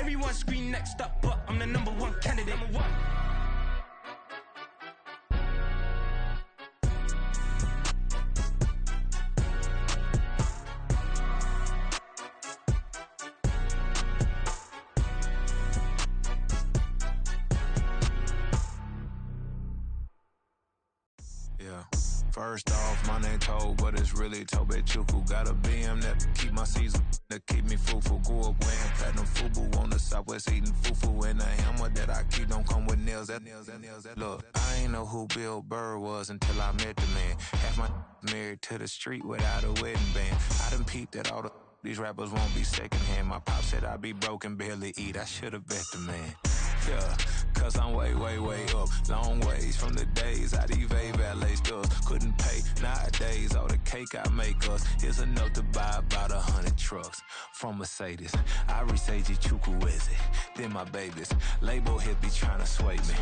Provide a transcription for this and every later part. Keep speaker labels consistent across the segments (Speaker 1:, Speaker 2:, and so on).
Speaker 1: Everyone scream next up, but I'm the #1 candidate. #1.
Speaker 2: Yeah. First off, my name Toad, but it's really Tobe Chuku. Got a BM that keep my season, that keep me fruitful. Grew up wearing platinum FUBU on the Southwest eating fufu. And the hammer that I keep don't come with nails. Look, I ain't know who Bill Burr was until I met the man. Half my married to the street without a wedding band. I done peeped that all these rappers won't be secondhand. My pop said I'd be broke and barely eat. I should've bet the man. Yeah, cause I'm way, way, way up. Long ways from the days I evade valet stores. Couldn't pay nowadays. All the cake I make us is enough to buy about 100 trucks. From Mercedes, I resage Chukwueze. Then my babies, label hit be trying to sway me.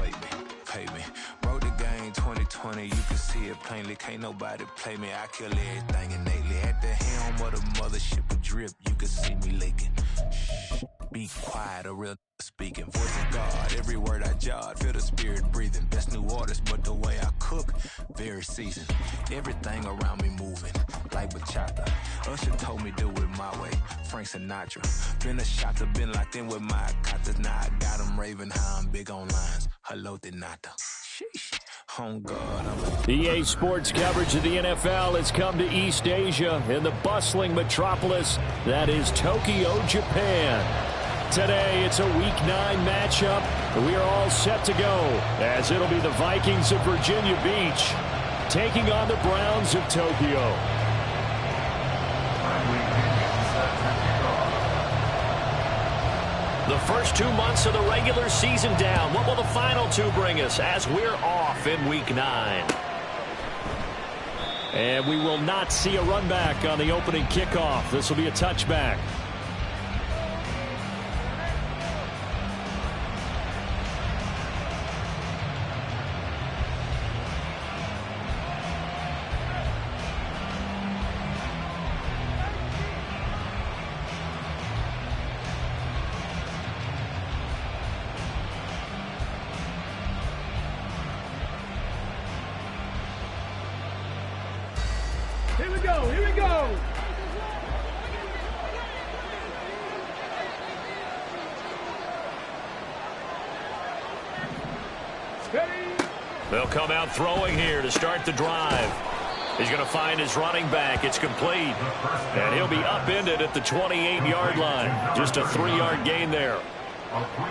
Speaker 2: Pay me. Wrote the game 2020, you can see it plainly. Can't nobody play me. I kill everything innately. At the helm of the mothership with drip, you can see me leaking. Shh, be quiet, a real speaking. Voice of God, every word I jot, feel the spirit breathing. Best new artist, but the way I cook, very seasoned. Everything around me moving, like bachata. Usher told me do it my way, Frank Sinatra. Been a shotter, been locked in with my katas. Now I got them raving how I'm big on lines. Hello, Denata. Sheesh. Oh God,
Speaker 3: EA Sports coverage of the NFL has come to East Asia in the bustling metropolis that is Tokyo, Japan. Today, it's a Week 9 matchup. We are all set to go, as it'll be the Vikings of Virginia Beach taking on the Browns of Tokyo. The first 2 months of the regular season down. What will the final 2 bring us as we're off in Week 9? And we will not see a run back on the opening kickoff. This will be a touchback.
Speaker 4: Here we go, here we go!
Speaker 3: They'll come out throwing here to start the drive. He's going to find his running back. It's complete. And he'll be upended at the 28-yard line. Just a 3-yard gain there.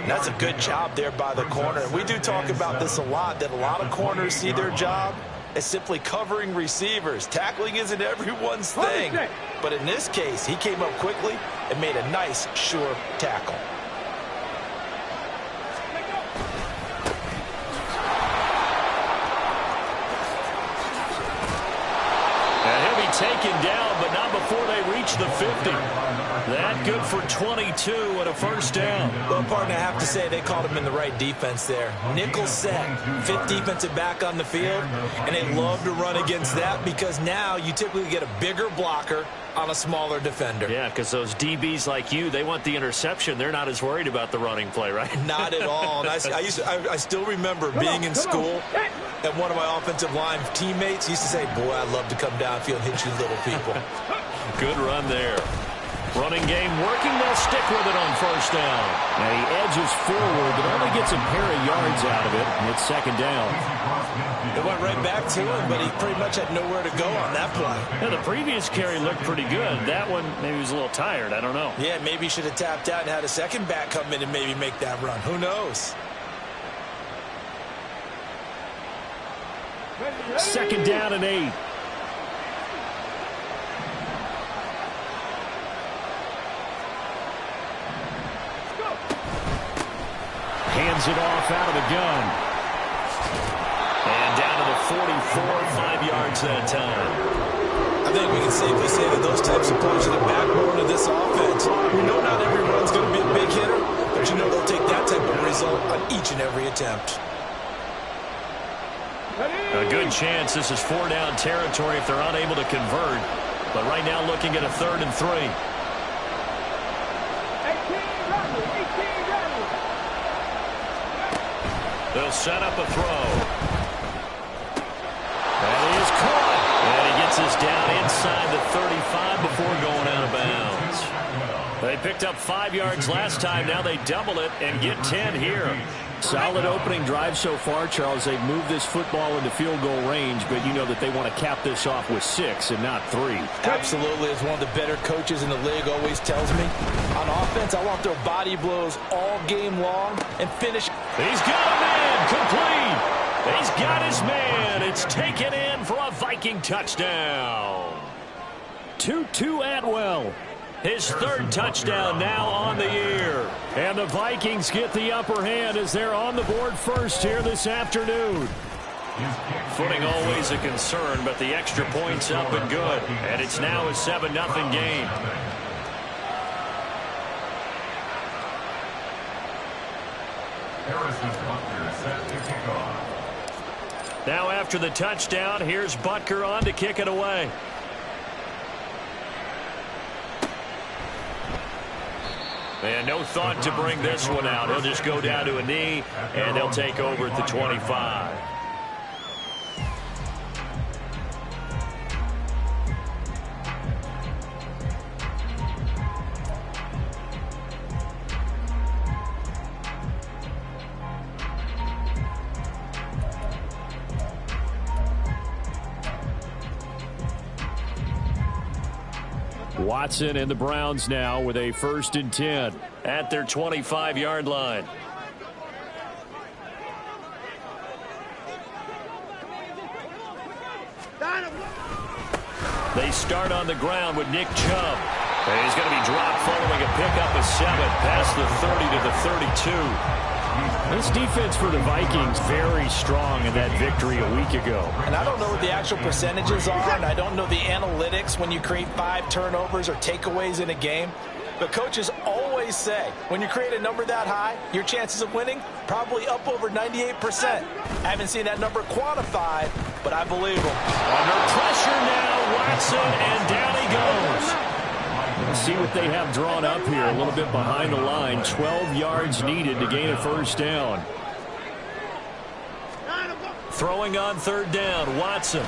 Speaker 5: That's a good job there by the corner. We do talk about this a lot, that a lot of corners see their job as simply covering receivers. Tackling isn't everyone's thing. But in this case, he came up quickly and made a nice, sure tackle.
Speaker 3: And he'll be taken down, but not before they reach the 50. That good for 22 and a first down.
Speaker 5: Well, partner, I have to say they called him in the right defense there. Nickel set, 5th defensive back on the field, and they love to run against that because now you typically get a bigger blocker on a smaller defender.
Speaker 3: Yeah, because those DBs like you, they want the interception. They're not as worried about the running play, right?
Speaker 5: Not at all. And I still remember being in school, and one of my offensive line teammates used to say, boy, I'd love to come downfield and hit you little people.
Speaker 3: Good run there. Running game working. They'll stick with it on first down. And he edges forward, but only gets a pair of yards out of it. And it's second down.
Speaker 5: It went right back to him, but he pretty much had nowhere to go on that play.
Speaker 3: Yeah, the previous carry looked pretty good. That one, maybe he was a little tired. I don't know.
Speaker 5: Yeah, maybe he should have tapped out and had a second back come in and maybe make that run. Who knows?
Speaker 3: Second down and 8. Hands it off out of the gun. And down to the 44, 5 yards that time.
Speaker 5: I think we can safely say that those types of plays are the backbone of this offense. We know not every run's going to be a big hitter, but you know they'll take that type of result on each and every attempt.
Speaker 3: A good chance this is 4-down territory if they're unable to convert. But right now looking at a 3rd and 3.
Speaker 4: 18,
Speaker 3: He'll set up a throw. And he is caught. And he gets us down inside the 35 before going out of bounds. They picked up 5 yards last time. Now they double it and get 10 here. Solid opening drive so far, Charles. They've moved this football into field goal range, but you know that they want to cap this off with 6 and not 3.
Speaker 5: Absolutely. As one of the better coaches in the league always tells me, on offense, I want their body blows all game long and finish.
Speaker 3: He's got a man complete. He's got his man. It's taken in for a Viking touchdown. Tutu Atwell. His 3rd touchdown now on the year. And the Vikings get the upper hand as they're on the board first here this afternoon. Footing always a concern, but the extra point's up and good. And it's now a 7-0 game. Now after the touchdown, here's Butker on to kick it away. And no thought to bring this one out. He'll just go down to a knee, and they'll take over at the 25. Watson and the Browns now with a 1st and 10 at their 25-yard line. They start on the ground with Nick Chubb. And he's going to be dropped following a pickup of 7 past the 30 to the 32. This defense for the Vikings very strong in that victory a week ago.
Speaker 5: And I don't know what the actual percentages are, and I don't know the analytics when you create 5 turnovers or takeaways in a game. But coaches always say, when you create a number that high, your chances of winning probably up over 98%. I haven't seen that number quantified, but I believe them.
Speaker 3: Under pressure now, Watson, and down he goes. Let's see what they have drawn up here. A little bit behind the line. 12 yards needed to gain a 1st down. Throwing on 3rd down, Watson.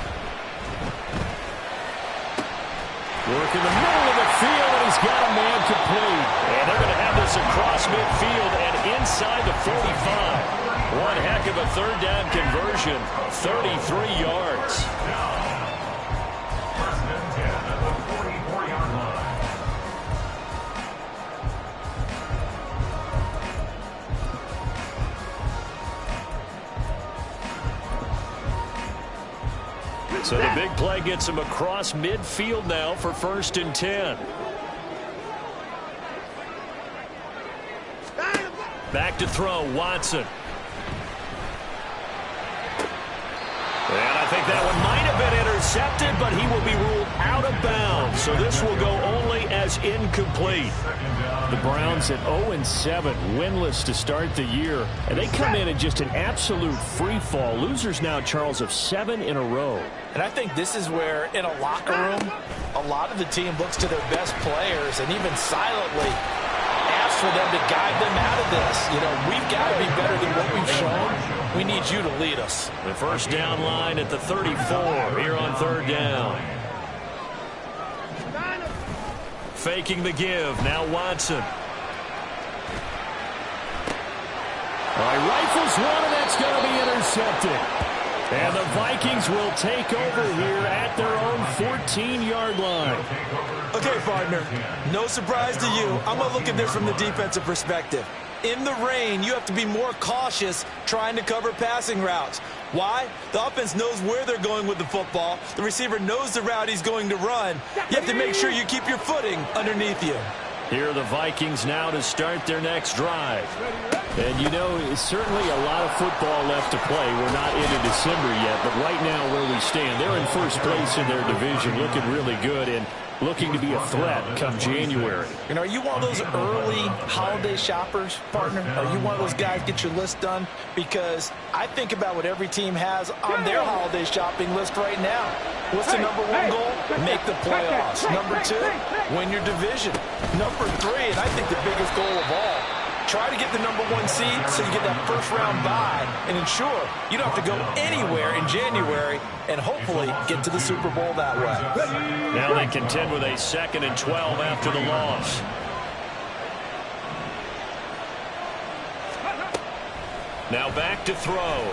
Speaker 3: Work in the middle of the field, and he's got a man complete. And they're going to have this across midfield and inside the 45. One heck of a 3rd down conversion. 33 yards. So the big play gets him across midfield now for 1st and 10. Back to throw, Watson. And I think that one might have been intercepted, but he will be ruled out of bounds. So this will go only as incomplete. The Browns at 0-7, winless to start the year. And they come in just an absolute free fall. Losers now, Charles, of 7 in a row.
Speaker 5: And I think this is where, in a locker room, a lot of the team looks to their best players and even silently asks for them to guide them out of this. You know, we've got to be better than what we've shown. We need you to lead us.
Speaker 3: The 1st down line at the 34 here on 3rd down. Faking the give. Now Watson. All right, rifles one, and that's going to be intercepted. And the Vikings will take over here at their own 14-yard line.
Speaker 5: Okay, partner, no surprise to you. I'm going to look at this from the defensive perspective. In the rain, you have to be more cautious trying to cover passing routes. Why? The offense knows where they're going with the football. The receiver knows the route he's going to run. You have to make sure you keep your footing underneath you.
Speaker 3: Here are the Vikings now to start their next drive. And, you know, it's certainly a lot of football left to play. We're not into December yet, but right now where we stand, they're in 1st place in their division, looking really good and looking to be a threat come January.
Speaker 5: And are you one of those early holiday shoppers, partner? Are you one of those guys get your list done? Because I think about what every team has on their holiday shopping list right now. What's the number 1 goal? Make the playoffs. Number 2, win your division. Number 3, and I think the biggest goal of all, try to get the #1 seed, so you get that first-round bye and ensure you don't have to go anywhere in January and hopefully get to the Super Bowl that way.
Speaker 3: Now they contend with a 2nd and 12 after the loss. Now back to throw.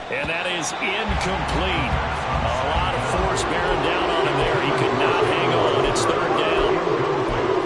Speaker 3: And that is incomplete. A lot of force bearing down on him there. He could not hang on. It's 3rd down.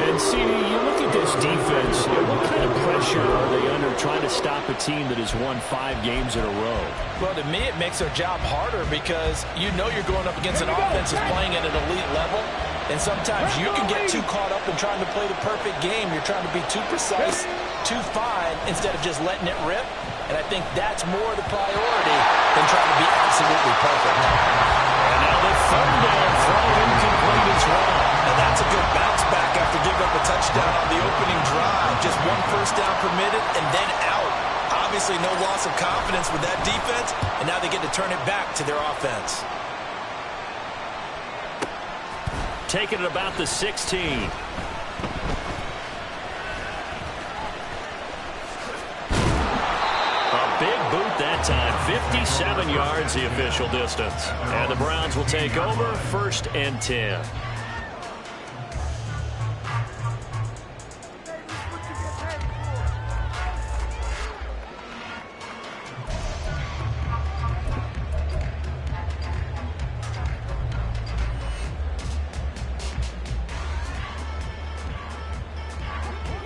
Speaker 3: And CD, you look at this defense, what kind of pressure are they under trying to stop a team that has won 5 games in a row?
Speaker 5: Well, to me, it makes their job harder because you know you're going up against an offense that's playing at an elite level. And sometimes you can get too caught up in trying to play the perfect game. You're trying to be too precise, too fine, instead of just letting it rip. And I think that's more the priority than trying to be absolutely perfect.
Speaker 3: And now the 3rd down throw incomplete as well.
Speaker 5: And that's a good bounce back after giving up a touchdown on the opening drive. Just 1 first down permitted and then out. Obviously no loss of confidence with that defense, and now they get to turn it back to their offense.
Speaker 3: Taking it about the 16. Big boot that time. 57 yards the official distance. And the Browns will take over 1st and 10.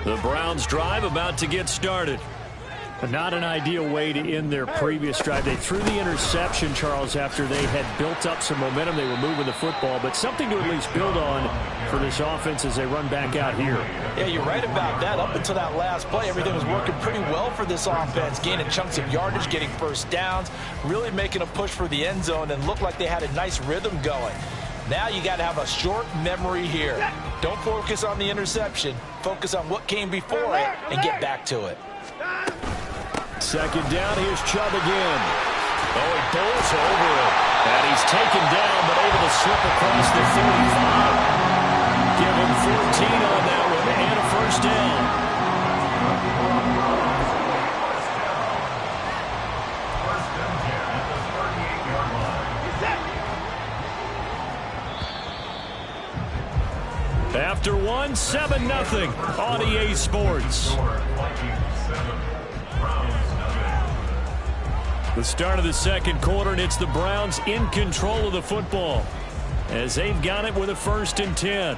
Speaker 3: The Browns drive about to get started. Not an ideal way to end their previous drive. They threw the interception, Charles, after they had built up some momentum. They were moving the football, but something to at least build on for this offense as they run back out here.
Speaker 5: Yeah, you're right about that. Up until that last play, everything was working pretty well for this offense, gaining chunks of yardage, getting first downs, really making a push for the end zone, and looked like they had a nice rhythm going. Now you got to have a short memory here. Don't focus on the interception. Focus on what came before it and get back to it.
Speaker 3: 2nd down, here's Chubb again. Oh, he bowls over it. And he's taken down, but able to slip across the 35. Give him 14 on that one and a first down. After 1, 7-0 on EA Sports. The start of the 2nd quarter, and it's the Browns in control of the football as they've got it with a 1st and 10.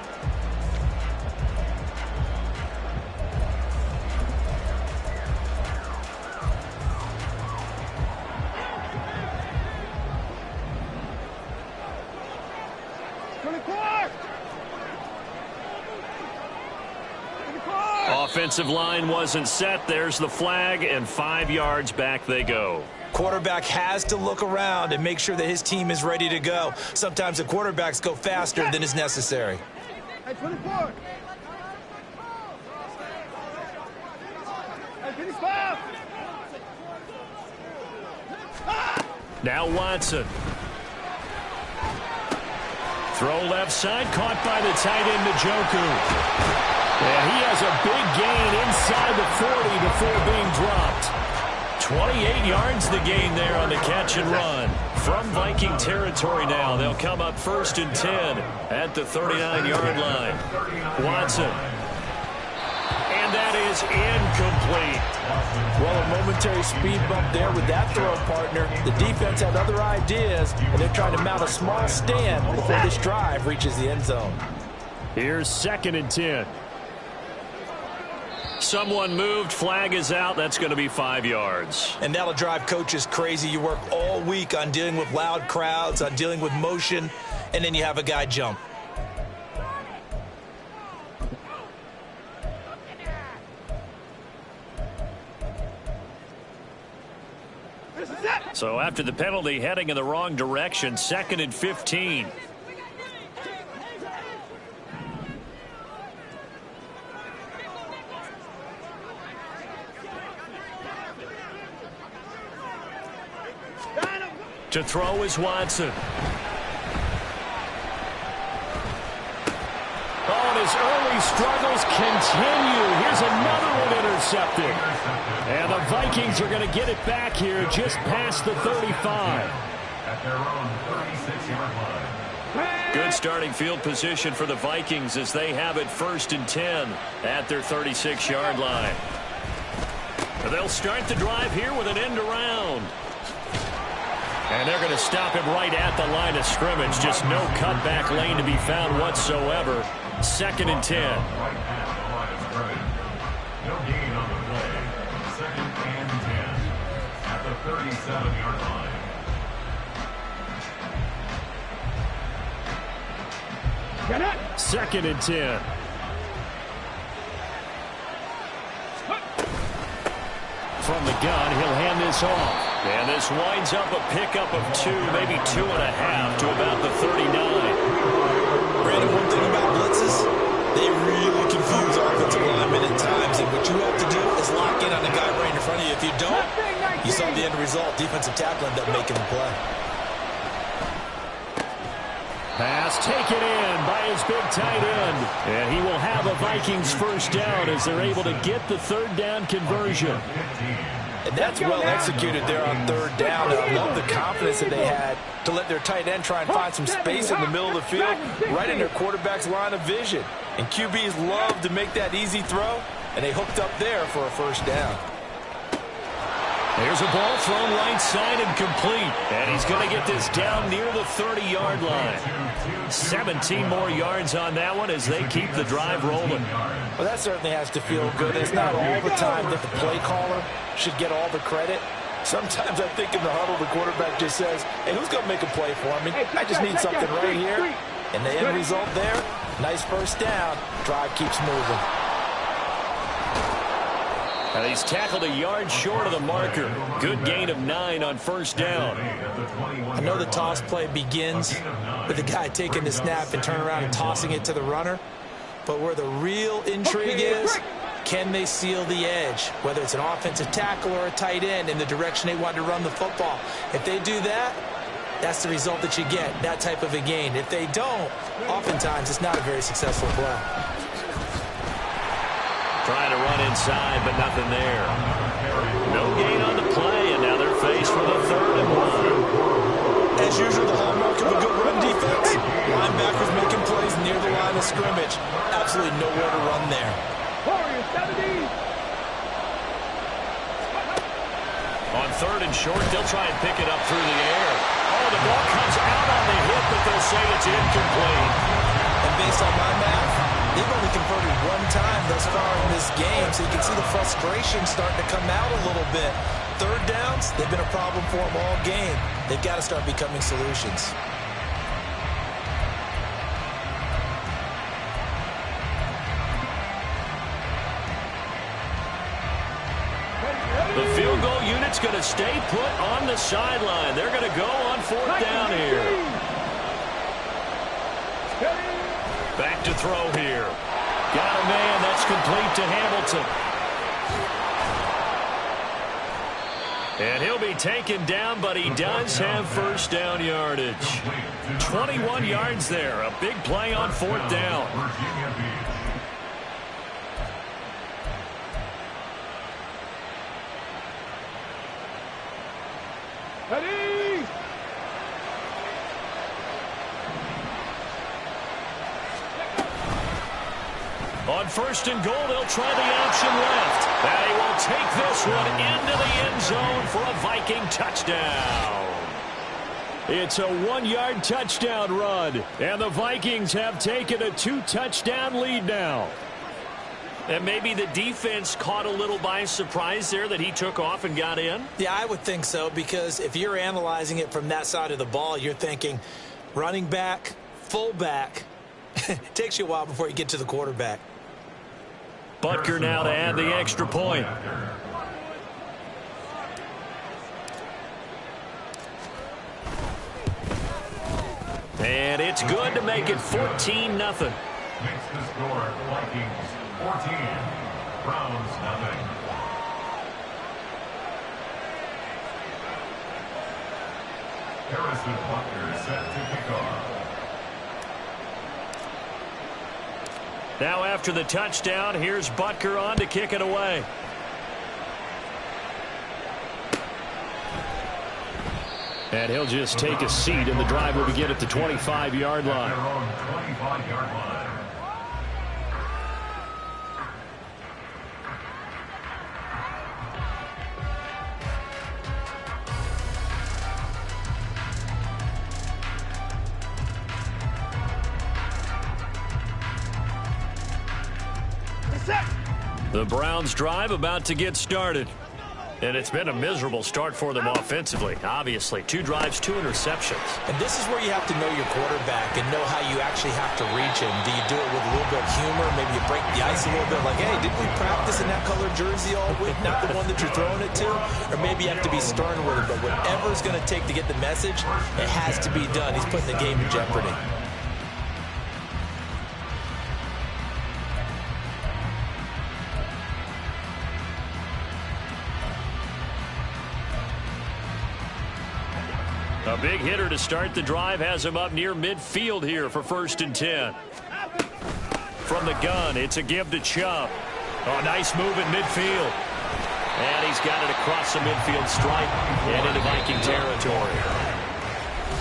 Speaker 3: Offensive line wasn't set. There's the flag, and 5 yards back they go.
Speaker 5: Quarterback has to look around and make sure that his team is ready to go. Sometimes the quarterbacks go faster than is necessary.
Speaker 4: Hey, 24. Hey, 25.
Speaker 3: Now Watson. Throw left side, caught by the tight end Njoku. And he has a big gain inside the 40 before being dropped. 28 yards the gain there on the catch and run. From Viking territory now, they'll come up 1st and 10 at the 39-yard line. Watson. And that is incomplete.
Speaker 5: Well, a momentary speed bump there with that throw, partner. The defense had other ideas, and they're trying to mount a small stand before this drive reaches the end zone.
Speaker 3: Here's 2nd and 10. Someone moved, flag is out. That's going to be 5 yards.
Speaker 5: And that'll drive coaches crazy. You work all week on dealing with loud crowds, on dealing with motion, and then you have a guy jump.
Speaker 3: So after the penalty, heading in the wrong direction, 2nd and 15. To throw is Watson. Oh, and his early struggles continue. Here's another one intercepted. And the Vikings are going to get it back here just past the 35.
Speaker 6: At their own 36-yard line.
Speaker 3: Good starting field position for the Vikings as they have it 1st and 10 at their 36-yard line. They'll start the drive here with an end around. And they're going to stop him right at the line of scrimmage. Just no cutback lane to be found whatsoever. 2nd and 10.
Speaker 6: No gain on the play. 2nd and 10 at the 37-yard line.
Speaker 4: Get it!
Speaker 3: 2nd and 10. From the gun, he'll hand this off. And this winds up a pickup of 2, maybe 2.5 to about the 39.
Speaker 5: Brandon, one thing about blitzes, they really confuse offensive linemen at times. And what you have to do is lock in on the guy right in front of you. If you don't, you saw the end result. Defensive tackle ended up making the play.
Speaker 3: Pass taken in by his big tight end. And he will have a Vikings first down as they're able to get the 3rd down conversion.
Speaker 5: And that's well executed there on 3rd down. And I love the confidence that they had to let their tight end try and find some space in the middle of the field, right in their quarterback's line of vision. And QBs love to make that easy throw, and they hooked up there for a first down.
Speaker 3: There's a ball thrown right side and complete. And he's going to get this down near the 30-yard line. 17 more yards on that one as they keep the drive rolling.
Speaker 5: Well, that certainly has to feel good. It's not all the time that the play caller should get all the credit. Sometimes I think in the huddle, the quarterback just says, hey, who's going to make a play for me? I just need something right here. And the end result there, nice first down. Drive keeps moving.
Speaker 3: And he's tackled a yard short of the marker. Good gain of 9 on 1st down.
Speaker 5: I know the toss play begins with the guy taking the snap and turning around and tossing it to the runner. But where the real intrigue is, can they seal the edge? Whether it's an offensive tackle or a tight end in the direction they want to run the football. If they do that, that's the result that you get, that type of a gain. If they don't, oftentimes it's not a very successful play.
Speaker 3: Trying to run inside, but nothing there. No gain on the play, and now they're faced with a 3rd and 1.
Speaker 5: As usual, the hallmark of a good run defense, linebackers making plays near the line of scrimmage. Absolutely nowhere to run there.
Speaker 3: On 3rd and short, they'll try and pick it up through the air. Oh, the ball comes out on the hit, but they'll say it's incomplete.
Speaker 5: And based on my math, they've only converted 1 time thus far in this game, so you can see the frustration starting to come out a little bit. 3rd downs, they've been a problem for them all game. They've got to start becoming solutions.
Speaker 3: The field goal unit's going to stay put on the sideline. They're going to go on 4th down here. Back to throw here. Got a man. That's complete to Hamilton. And he'll be taken down, but he does have 1st down yardage. 21 yards there. A big play on 4th down.
Speaker 4: Ready!
Speaker 3: On 1st and goal, they'll try the option left. And he will take this one into the end zone for a Viking touchdown. It's a 1-yard touchdown run, and the Vikings have taken a 2-touchdown lead now. And maybe the defense caught a little by surprise there that he took off and got in?
Speaker 5: Yeah, I would think so, because if you're analyzing it from that side of the ball, you're thinking running back, fullback. It takes you a while before you get to the quarterback.
Speaker 3: Butker now to add the extra point. And it's good to make it 14-0.
Speaker 6: Makes the score Vikings 14, Browns 0. Harrison Butker set to kick off.
Speaker 3: Now after the touchdown, here's Butker on to kick it away. And he'll just take a seat, and the drive will begin at the 25-yard line.
Speaker 6: 25-yard line.
Speaker 3: The Browns drive about to get started. And it's been a miserable start for them offensively. Obviously, 2 drives, 2 interceptions.
Speaker 5: And this is where you have to know your quarterback and know how you actually have to reach him. Do you do it with a little bit of humor? Maybe you break the ice a little bit like, hey, didn't we practice in that colored jersey all week? Not the one that you're throwing it to? Or maybe you have to be stern with him. But whatever it's going to take to get the message, it has to be done. He's putting the game in jeopardy.
Speaker 3: A big hitter to start the drive has him up near midfield here for 1st and 10. From the gun, it's a give to Chubb. Oh, nice move in midfield. And he's got it across the midfield stripe and into Viking territory.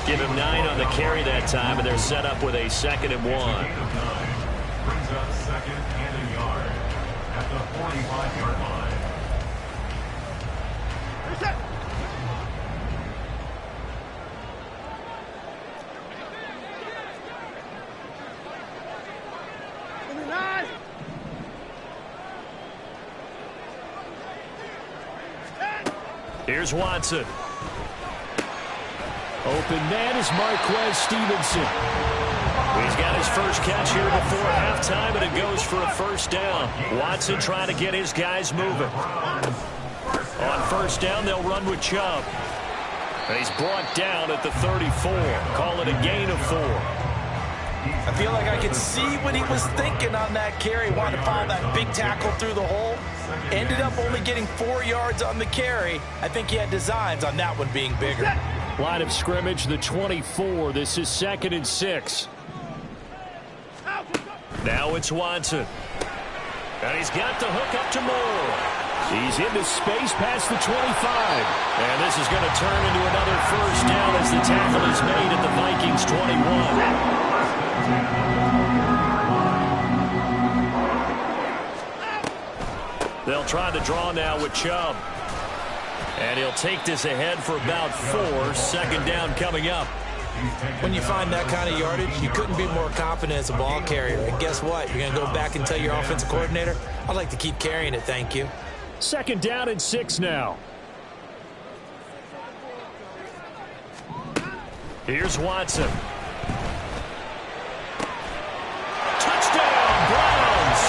Speaker 3: Give him 9 on the carry that time, and they're set up with a 2nd and 1.
Speaker 6: Brings up 2nd and a yard at the 45-yard line.
Speaker 3: Here's Watson. Open man is Marquez Stevenson. He's got his first catch here before halftime, and it goes for a 1st down. Watson trying to get his guys moving. On 1st down, they'll run with Chubb. And he's brought down at the 34. Call it a gain of 4.
Speaker 5: I feel like I could see what he was thinking on that carry. Wanted to follow that big tackle through the hole. Ended up only getting 4 yards on the carry. I think he had designs on that one being bigger.
Speaker 3: Line of scrimmage, the 24. This is 2nd and 6. Now it's Watson. And he's got the hook up to Moore. He's into space past the 25. And this is going to turn into another 1st down as the tackle is made at the Vikings 21. They'll try to draw now with Chubb. And he'll take this ahead for about 4. 2nd down coming up.
Speaker 5: When you find that kind of yardage, you couldn't be more confident as a ball carrier. And guess what? You're going to go back and tell your offensive coordinator, I'd like to keep carrying it, thank you.
Speaker 3: 2nd down and 6 now. Here's Watson. Touchdown, Browns!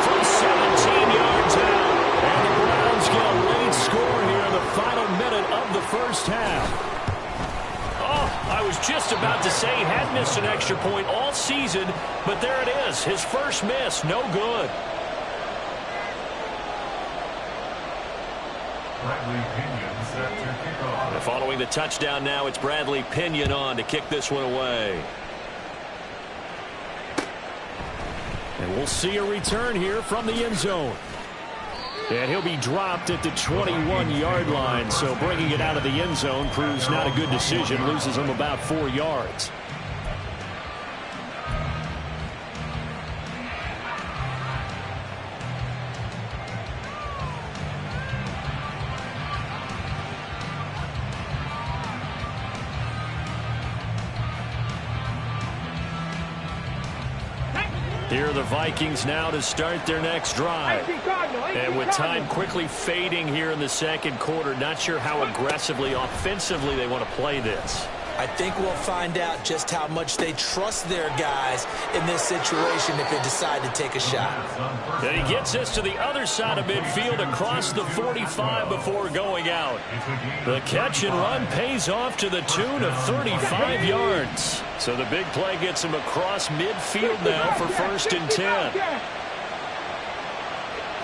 Speaker 3: From 17 yards out. And the Browns get a late score here in the final minute of the 1st half. Oh, I was just about to say he had missed an extra point all season, but there it is. His first miss, no good.
Speaker 6: Bradley Pinion set to kick off.
Speaker 3: Following the touchdown now, it's Bradley Pinion on to kick this one away. And we'll see a return here from the end zone. And he'll be dropped at the 21-yard line, so bringing it out of the end zone proves not a good decision, loses him about 4 yards. Here are the Vikings now to start their next drive. And with time quickly fading here in the 2nd quarter, not sure how aggressively, offensively they want to play this.
Speaker 5: I think we'll find out just how much they trust their guys in this situation if they decide to take a shot.
Speaker 3: And he gets this to the other side of midfield across the 45 before going out. The catch and run pays off to the tune of 35 yards. So the big play gets him across midfield now for 1st and 10.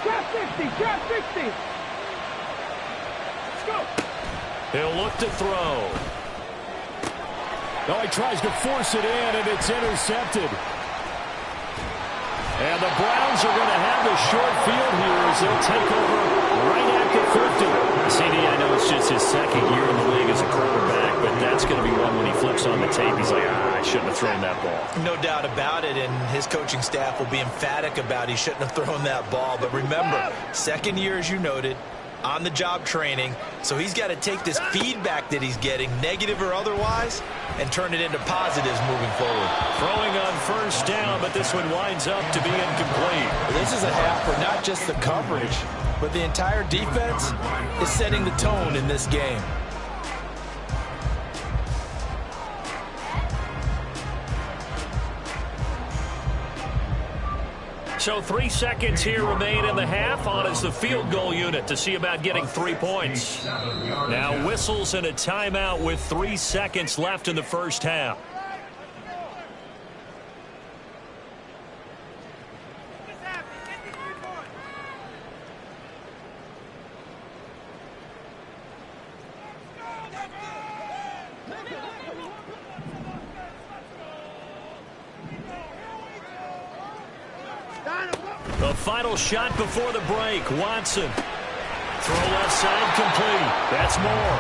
Speaker 4: Drop 60. Let's go.
Speaker 3: He'll look to throw. Oh, he tries to force it in, and it's intercepted. And the Browns are going to have the short field here as they'll take over right after 50. CD, I know it's just his second year in the league as a quarterback, but that's going to be one when he flips on the tape. He's like, I shouldn't have thrown that ball.
Speaker 5: No doubt about it, and his coaching staff will be emphatic about he shouldn't have thrown that ball. But remember, second year, as you noted, on-the-job training, so he's got to take this feedback that he's getting, negative or otherwise, and turn it into positives moving forward.
Speaker 3: Throwing on first down, but this one winds up to be incomplete.
Speaker 5: This is a half for not just the coverage, but the entire defense is setting the tone in this game.
Speaker 3: So 3 seconds here remain in the half. On is the field goal unit to see about getting 3 points. Now whistles and a timeout with 3 seconds left in the first half. The final shot before the break. Watson. Throw left side complete. That's more.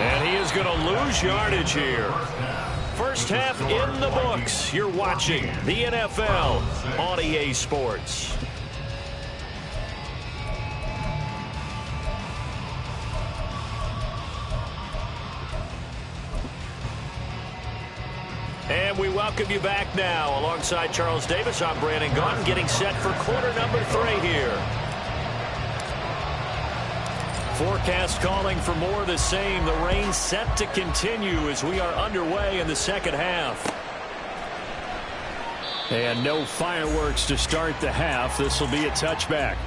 Speaker 3: And he is going to lose yardage here. First half in the books. You're watching the NFL on EA Sports. And we welcome you back now. Alongside Charles Davis, I'm Brandon Gaughan, getting set for quarter number 3 here. Forecast calling for more of the same. The rain set to continue as we are underway in the second half. And no fireworks to start the half. This will be a touchback.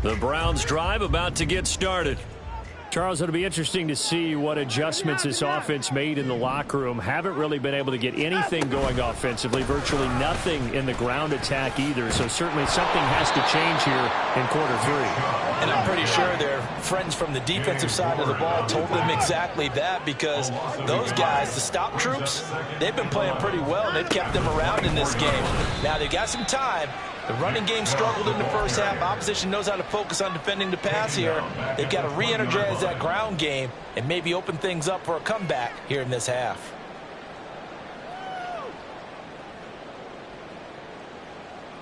Speaker 3: The Browns drive about to get started. Charles, it'll be interesting to see what adjustments this offense made in the locker room. Haven't really been able to get anything going offensively, virtually nothing in the ground attack either. So certainly something has to change here in quarter 3.
Speaker 5: And I'm pretty sure their friends from the defensive side of the ball told them exactly that, because those guys, the stop troops, they've been playing pretty well, and they've kept them around in this game. Now they've got some time. The running game struggled in the first half. Opposition knows how to focus on defending the pass here. They've got to re-energize that ground game and maybe open things up for a comeback here in this half.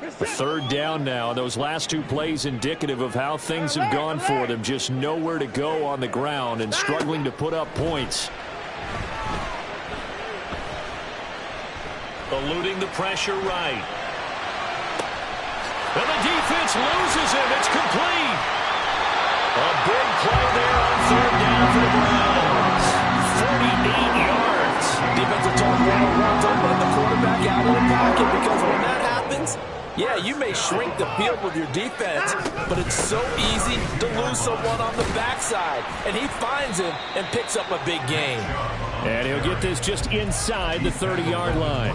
Speaker 3: A third down now, and those last 2 plays indicative of how things have gone for them. Just nowhere to go on the ground and struggling to put up points. Eluding the pressure right. And the defense loses him. It's complete. A big play there on third down for the Browns. 48 yards.
Speaker 5: Defensive tackle runs up on the quarterback out of the pocket, because when that happens, yeah, you may shrink the field with your defense, but it's so easy to lose someone on the backside. And he finds him and picks up a big gain.
Speaker 3: And he'll get this just inside the 30-yard line.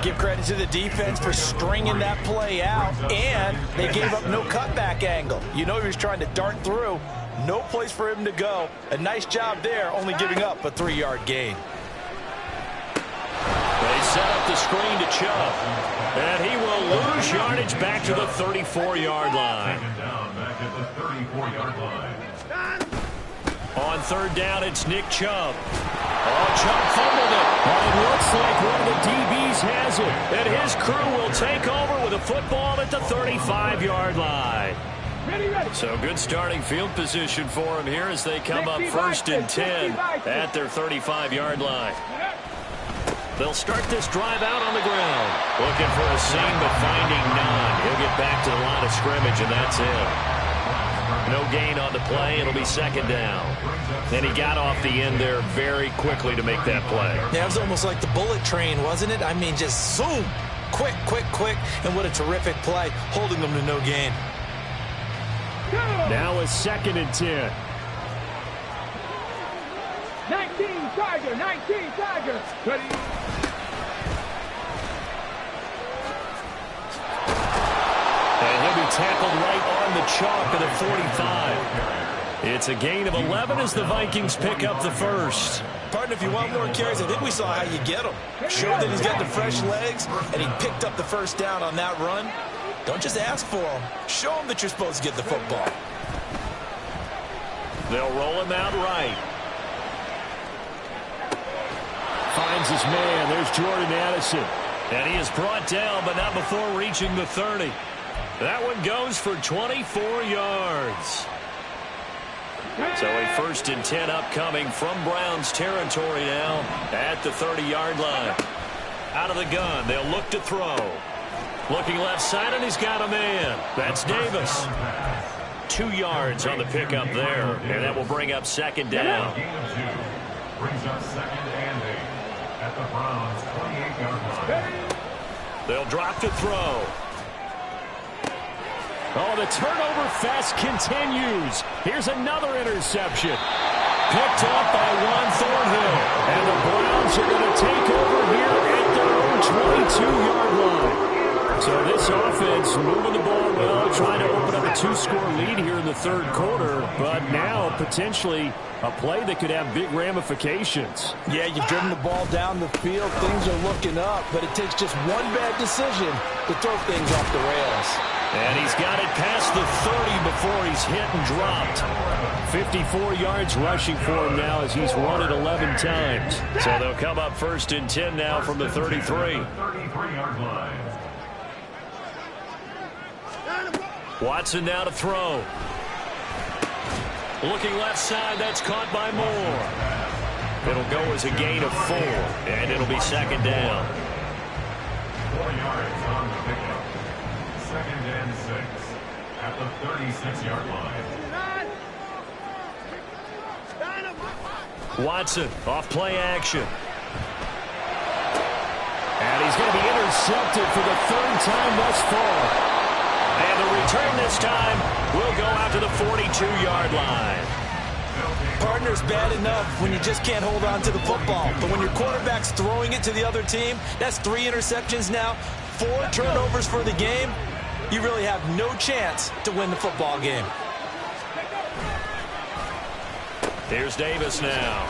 Speaker 5: Give credit to the defense for stringing that play out, and they gave up no cutback angle. You know he was trying to dart through. No place for him to go. A nice job there, only giving up a 3-yard gain.
Speaker 3: They set up the screen to Chubb. And he will lose yardage back to the 34-yard line. On third down, it's Nick Chubb. Oh, Chubb fumbled it. And it looks like one of the DBs has it. And his crew will take over with a football at the 35-yard line. So good starting field position for him here as they come up 1st and 10 at their 35-yard line. They'll start this drive out on the ground. Looking for a seam, but finding none. He'll get back to the line of scrimmage, and that's it. No gain on the play. It'll be second down. And he got off the end there very quickly to make that play.
Speaker 5: Yeah, it was almost like the bullet train, wasn't it? I mean, just zoom. Quick, quick, quick. And what a terrific play, holding them to no gain.
Speaker 3: Now a 2nd and 10.
Speaker 4: 19 Tiger, 19 Tiger. Ready.
Speaker 3: And he'll be tackled right on the chalk of the 45. It's a gain of 11 as the Vikings pick up the first.
Speaker 5: Partner, if you want more carries, I think we saw how you get them. Show that he's got the fresh legs, and he picked up the first down on that run. Don't just ask for him. Show him that you're supposed to get the football.
Speaker 3: They'll roll him out right. Finds his man. There's Jordan Addison. And he is brought down, but not before reaching the 30. That one goes for 24 yards. So a 1st and 10 upcoming from Browns territory now at the 30-yard line. Out of the gun, they'll look to throw. Looking left side, and he's got a man. That's Davis. 2 yards on the pickup there, and that will bring up 2nd down.
Speaker 6: Gain of 2 brings up 2nd and 8 at the Browns' 28-yard line.
Speaker 3: They'll drop to throw. Oh, the turnover fest continues. Here's another interception. Picked up by Juan Thornhill. And the Browns are going to take over here at their own 22-yard line. So this offense moving the ball well, trying to open up a 2-score lead here in the 3rd quarter, but now potentially a play that could have big ramifications.
Speaker 5: Yeah, you've driven the ball down the field. Things are looking up, but it takes just one bad decision to throw things off the rails.
Speaker 3: And he's got it past the 30 before he's hit and dropped. 54 yards rushing for him now as he's run it 11 times. So they'll come up 1st and 10 now from the 33.
Speaker 6: 33-yard line.
Speaker 3: Watson now to throw. Looking left side, that's caught by Moore. It'll go as a gain of 4, and it'll be 2nd down.
Speaker 6: 4 yards on the pickup. 2nd and 6 at the 36-yard line.
Speaker 3: Watson off play action. And he's going to be intercepted for the 3rd time thus far. And the return this time will go out to the 42-yard line.
Speaker 5: Partner's bad enough when you just can't hold on to the football. But when your quarterback's throwing it to the other team, that's 3 interceptions now, 4 turnovers for the game. You really have no chance to win the football game.
Speaker 3: Here's Davis now.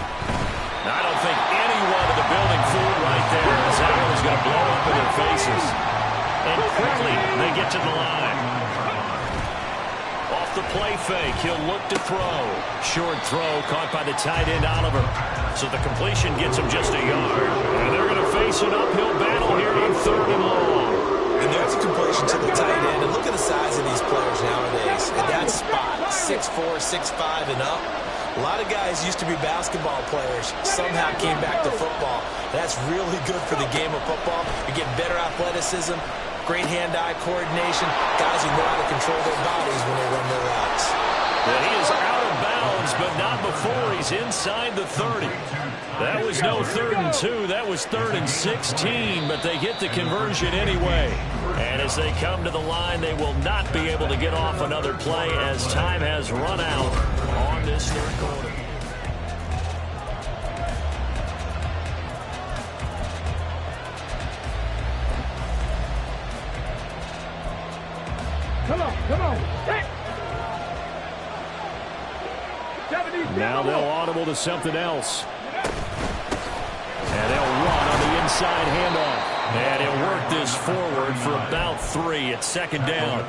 Speaker 3: I don't think anyone in the building fooled right there, as that one is going to blow up in their faces. And quickly, they get to the line. Off the play fake, he'll look to throw. Short throw caught by the tight end, Oliver. So the completion gets him just a yard. And they're going to face an uphill battle here on 3rd and long.
Speaker 5: And there's a completion to the tight end. And look at the size of these players nowadays. At that spot, 6'4", 6'5", and up. A lot of guys used to be basketball players, somehow came back to football. That's really good for the game of football. You get better athleticism, great hand-eye coordination, guys who know how to control their bodies when they run their routes.
Speaker 3: Well, he is out of bounds, but not before he's inside the 30. That was no 3rd and 2. That was 3rd and 16, but they get the conversion anyway. And as they come to the line, they will not be able to get off another play as time has run out on this 3rd quarter.
Speaker 4: Come on. Hey.
Speaker 3: Now they'll audible to something else. And they'll run on the inside handoff. And he'll work this forward for about 3 at 2nd down.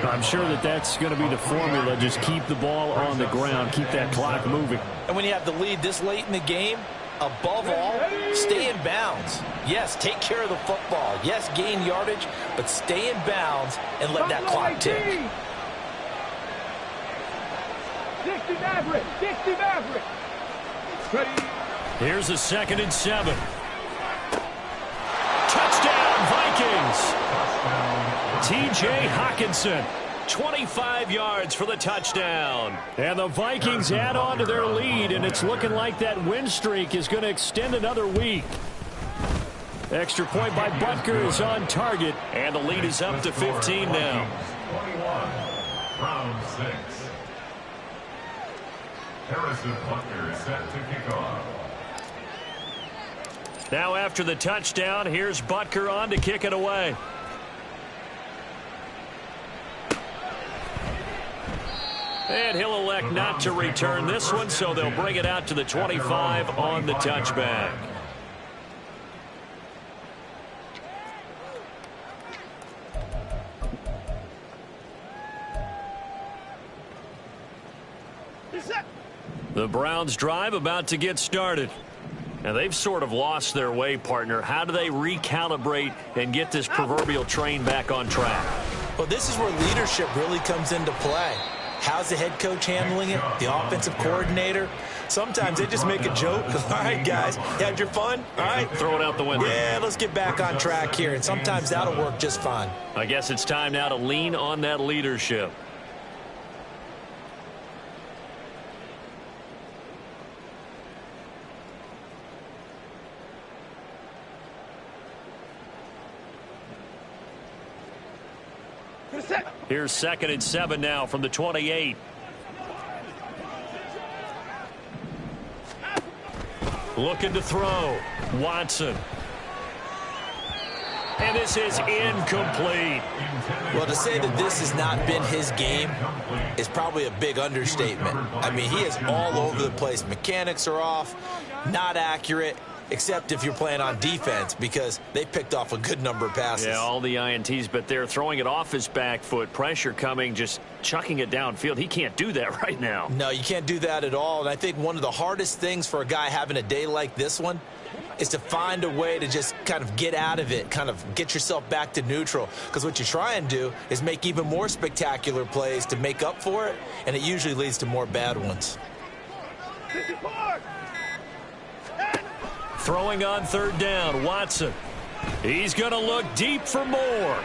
Speaker 3: I'm sure that that's going to be the formula. Just keep the ball on the ground. Keep that clock moving.
Speaker 5: And when you have the lead this late in the game, above all, stay in bounds. Yes, take care of the football. Yes, gain yardage, but stay in bounds and let that clock tick.
Speaker 4: 60 Maverick.
Speaker 3: Here's a 2nd and 7. Touchdown, Vikings. T.J. Hockenson, 25 yards for the touchdown. And the Vikings add on to their lead, and it's looking like that win streak is going to extend another week. Extra point by Butker is on target, and the lead is up to 15 now.
Speaker 6: 21, round 6. Harrison Butker set to kick off.
Speaker 3: Now after the touchdown, here's Butker on to kick it away. And he'll elect not to return this one, so they'll bring it out to the 25 on the touchback. The Browns drive about to get started. Now, they've sort of lost their way, partner. How do they recalibrate and get this proverbial train back on track?
Speaker 5: Well, this is where leadership really comes into play. How's the head coach handling it? The offensive coordinator? Sometimes they just make a joke. All right, guys, you had your fun? All right.
Speaker 3: Throw it out the window.
Speaker 5: Yeah, let's get back on track here. And sometimes that'll work just fine.
Speaker 3: I guess it's time now to lean on that leadership. Here's 2nd and 7 now from the 28. Looking to throw. Watson. And this is incomplete.
Speaker 5: Well, to say that this has not been his game is probably a big understatement. I mean, he is all over the place. Mechanics are off, not accurate, except if you're playing on defense, because they picked off a good number of passes.
Speaker 3: Yeah, all the INTs, but they're throwing it off his back foot. Pressure coming, just chucking it downfield. He can't do that right now.
Speaker 5: No, you can't do that at all. And I think one of the hardest things for a guy having a day like this one is to find a way to just kind of get out of it, kind of get yourself back to neutral. Because what you try and do is make even more spectacular plays to make up for it, and it usually leads to more bad ones.
Speaker 3: Throwing on 3rd down, Watson. He's going to look deep for more.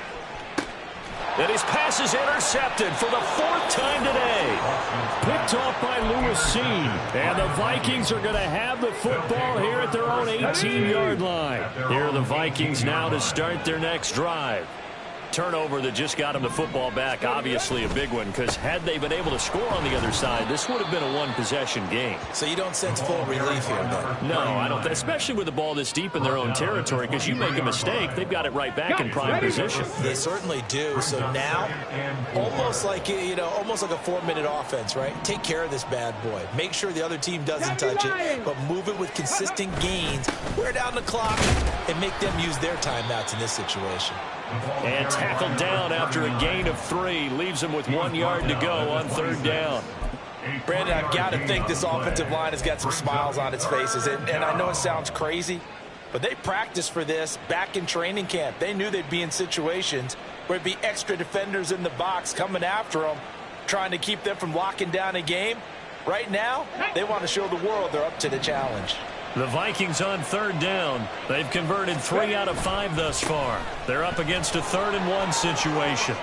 Speaker 3: And his pass is intercepted for the 4th time today. Picked off by Lewis Seen. And the Vikings are going to have the football here at their own 18-yard line. Here are the Vikings now to start their next drive. Turnover that just got him the football back, obviously a big one, because had they been able to score on the other side, this would have been a one-possession game.
Speaker 5: So you don't sense full relief here, though?
Speaker 3: No, I don't, especially with the ball this deep in their own territory, because you make a mistake, they've got it right back in prime position.
Speaker 5: They certainly do. So now, almost like, almost like a 4-minute offense, right? Take care of this bad boy. Make sure the other team doesn't touch it, but move it with consistent gains, wear down the clock, and make them use their timeouts in this situation.
Speaker 3: And tackled down after a gain of 3. Leaves him with 1 yard to go on 3rd down.
Speaker 5: Brandon, I've got to think this offensive line has got some smiles on its faces. And I know it sounds crazy, but they practiced for this back in training camp. They knew they'd be in situations where it'd be extra defenders in the box coming after them, trying to keep them from locking down a game. Right now, they want to show the world they're up to the challenge.
Speaker 3: The Vikings on 3rd down. They've converted 3 out of 5 thus far. They're up against a 3rd and 1 situation.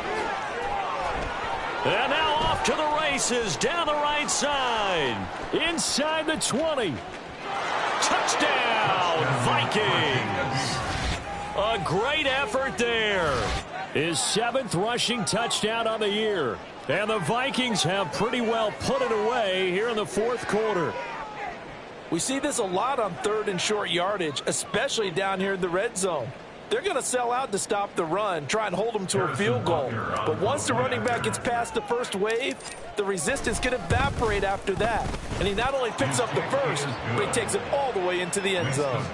Speaker 3: And now off to the races down the right side. Inside the 20. Touchdown, Vikings. A great effort there. His 7th rushing touchdown on the year. And the Vikings have pretty well put it away here in the 4th quarter.
Speaker 7: We see this a lot on 3rd and short yardage, especially down here in the red zone. They're going to sell out to stop the run, try and hold them to a field goal. But once the running back gets past the first wave, the resistance can evaporate after that. And he not only picks up the first, but he takes it all the way into the end zone.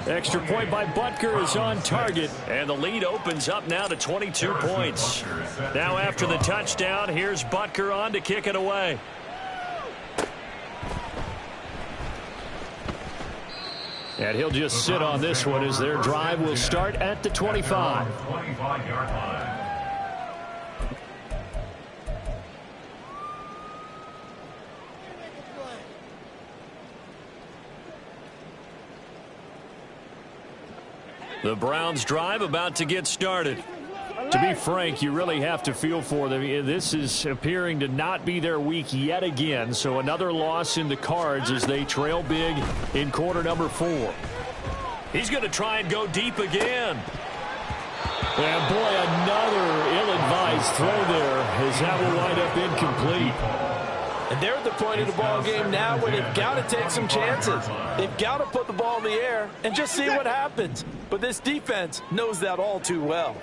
Speaker 3: Extra point by Butker is on target, and the lead opens up now to 22 points. Now after the touchdown, here's Butker on to kick it away. And he'll just sit on this one as their drive will start at the 25. The Browns drive about to get started. To be frank, you really have to feel for them. This is appearing to not be their week yet again. So another loss in the cards as they trail big in quarter number 4. He's going to try and go deep again. And boy, another ill-advised throw there as that will wind up incomplete.
Speaker 7: And they're at the point of the ball game now where they've got to take some chances. They've got to put the ball in the air and just see what happens. But this defense knows that all too well.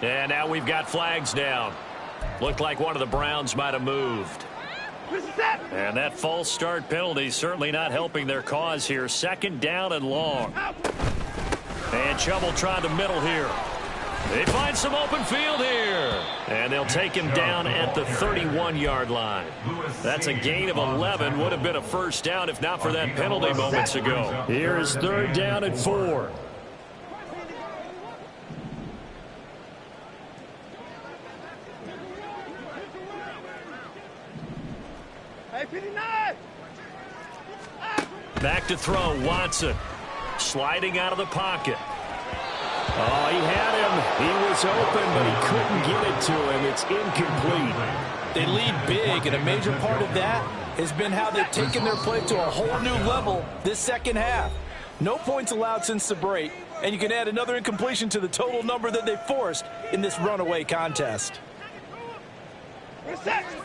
Speaker 3: And now we've got flags down. Looked like one of the Browns might have moved. And that false start penalty certainly not helping their cause here. 2nd down and long. And Chubb will try the middle here. They find some open field here. And they'll take him down at the 31-yard line. That's a gain of 11. Would have been a first down if not for that penalty moments ago. Here's 3rd down and 4. Back to throw, Watson. Sliding out of the pocket. Oh, he had him. He was open, but he couldn't get it to him. It's incomplete.
Speaker 7: They lead big, and a major part of that has been how they've taken their play to a whole new level this second half. No points allowed since the break, and you can add another incompletion to the total number that they forced in this runaway contest.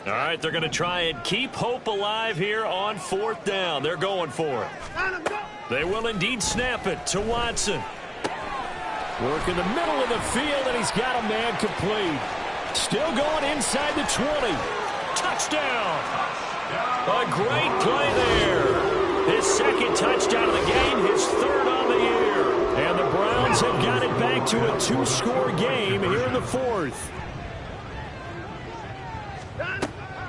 Speaker 3: All right, they're going to try and keep hope alive here on 4th down. They're going for it. They will indeed snap it to Watson. Work in the middle of the field, and he's got a man complete. Still going inside the 20. Touchdown. A great play there. His 2nd touchdown of the game, his 3rd on the year. And the Browns have got it back to a 2-score game here in the 4th.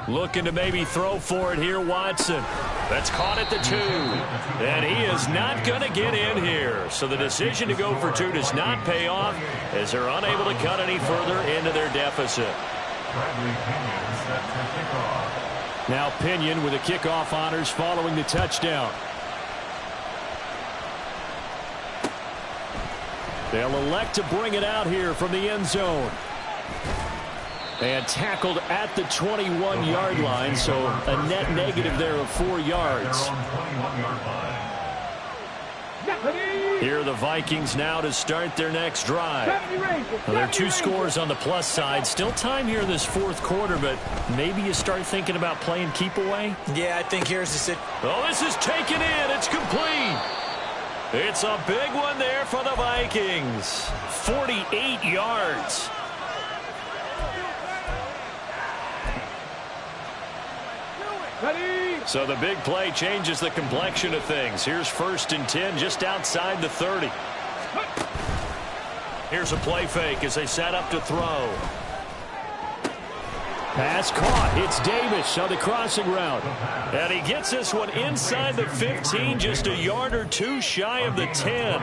Speaker 3: Looking to maybe throw for it here, Watson. That's caught at the 2. And he is not going to get in here. So the decision to go for 2 does not pay off as they're unable to cut any further into their deficit. Now Pinion with the kickoff honors following the touchdown. They'll elect to bring it out here from the end zone. And tackled at the 21-yard line, so a net negative there of 4 yards. Here are the Vikings now to start their next drive. Well, there are 2 scores on the plus side. Still time here in this 4th quarter, but maybe you start thinking about playing keep away?
Speaker 7: Yeah, I think here's the sit.
Speaker 3: Oh, this is taken in. It's complete. It's a big one there for the Vikings. 48 yards. So the big play changes the complexion of things. Here's 1st and 10 just outside the 30. Here's a play fake as they set up to throw. Pass caught. It's Davis on the crossing route. And he gets this one inside the 15, just a yard or 2 shy of the 10.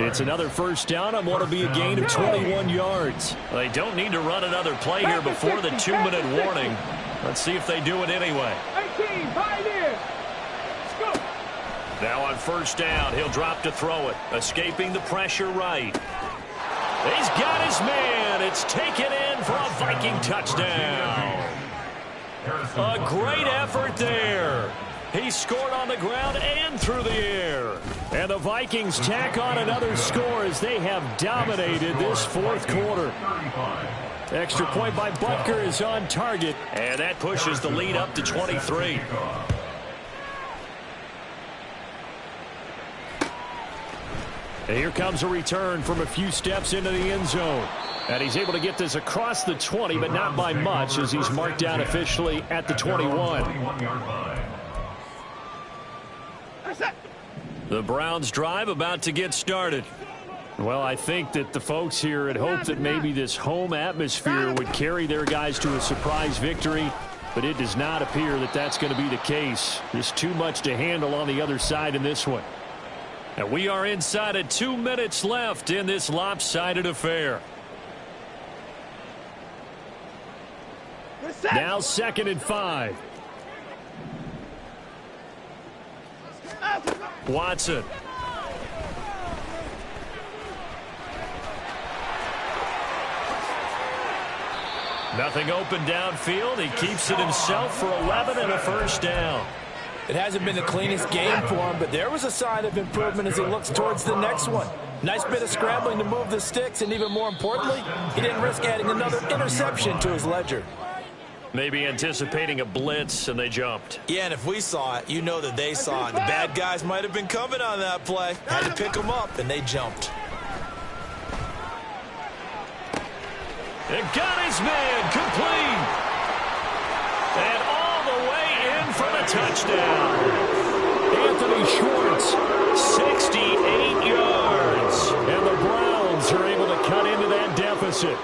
Speaker 3: It's another first down on what will be a gain of 21 yards. They don't need to run another play here before the 2-minute warning. Let's see if they do it anyway. Now on first down, he'll drop to throw it. Escaping the pressure right. He's got his man. It's taken in for a Viking touchdown. A great effort there. He scored on the ground and through the air. And the Vikings tack on another score as they have dominated this 4th quarter. Extra point by Butker is on target. And that pushes the lead up to 23. And here comes a return from a few steps into the end zone. And he's able to get this across the 20, but not by much as he's marked down officially at the 21. The Browns drive about to get started. Well, I think that the folks here had hoped that maybe this home atmosphere would carry their guys to a surprise victory, but it does not appear that that's going to be the case. There's too much to handle on the other side in this one. And we are inside of 2 minutes left in this lopsided affair. Now 2nd and 5. Watson. Nothing open downfield. He keeps it himself for 11 and a first down.
Speaker 7: It hasn't been the cleanest game for him, but there was a sign of improvement as he looks towards the next one. Nice bit of scrambling to move the sticks, and even more importantly, he didn't risk adding another interception to his ledger.
Speaker 3: Maybe anticipating a blitz, and they jumped.
Speaker 5: Yeah, and if we saw it, you know that they saw it. The bad guys might have been coming on that play. Had to pick them up, and they jumped.
Speaker 3: And got his man complete. And all the way in for the touchdown. Anthony Schwartz, 68 yards. And the Browns are able to cut into that deficit.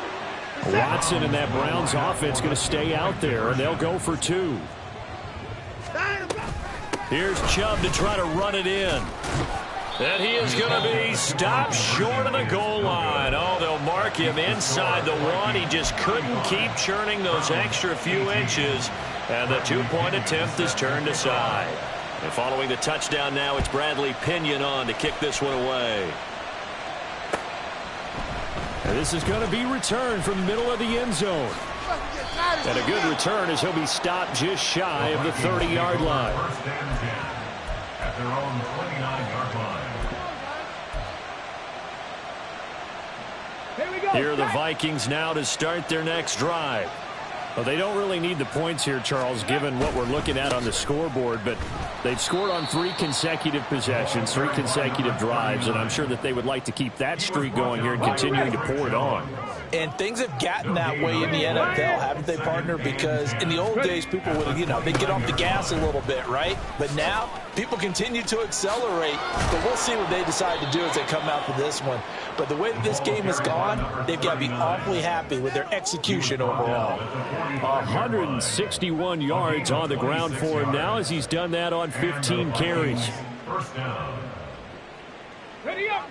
Speaker 3: Watson and that Browns offense going to stay out there, and they'll go for 2. Here's Chubb to try to run it in. And he is going to be stopped short of the goal line. Oh, they'll mark him inside the 1. He just couldn't keep churning those extra few inches. And the 2-point attempt is turned aside. And following the touchdown now, it's Bradley Pinion on to kick this one away. And this is going to be returned from the middle of the end zone. And a good return as he'll be stopped just shy of the 30-yard line.
Speaker 6: First and 10 at their own 29-yard line.
Speaker 4: Here we go.
Speaker 3: Here are the Vikings now to start their next drive. Well, they don't really need the points here, Charles, given what we're looking at on the scoreboard, but they've scored on 3 consecutive possessions, 3 consecutive drives, and I'm sure that they would like to keep that streak going here and continuing to pour it on.
Speaker 7: And things have gotten that way in the NFL, haven't they, partner? Because in the old days, people would, they'd get off the gas a little bit, right? But now, people continue to accelerate. But we'll see what they decide to do as they come out for this one. But the way that this game has gone, they've got to be awfully happy with their execution overall.
Speaker 3: 161 yards on the ground for him now as he's done that on 15 carries.
Speaker 6: First down.
Speaker 4: Ready up.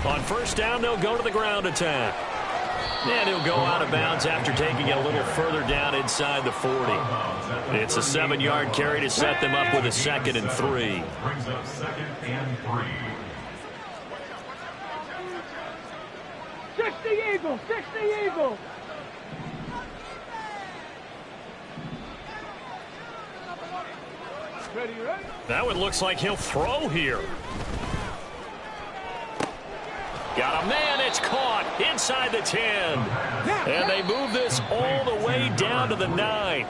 Speaker 3: On first down, they'll go to the ground attack. And he'll go out of bounds after taking it a little further down inside the 40. It's a 7-yard carry to set them up with a 2nd and 3.
Speaker 6: Brings up 2nd and 3.
Speaker 4: 60 Eagles, 60 Eagles. Ready, ready?
Speaker 3: That one looks like he'll throw here. Got a man, it's caught inside the 10. And they move this all the way down to the 9.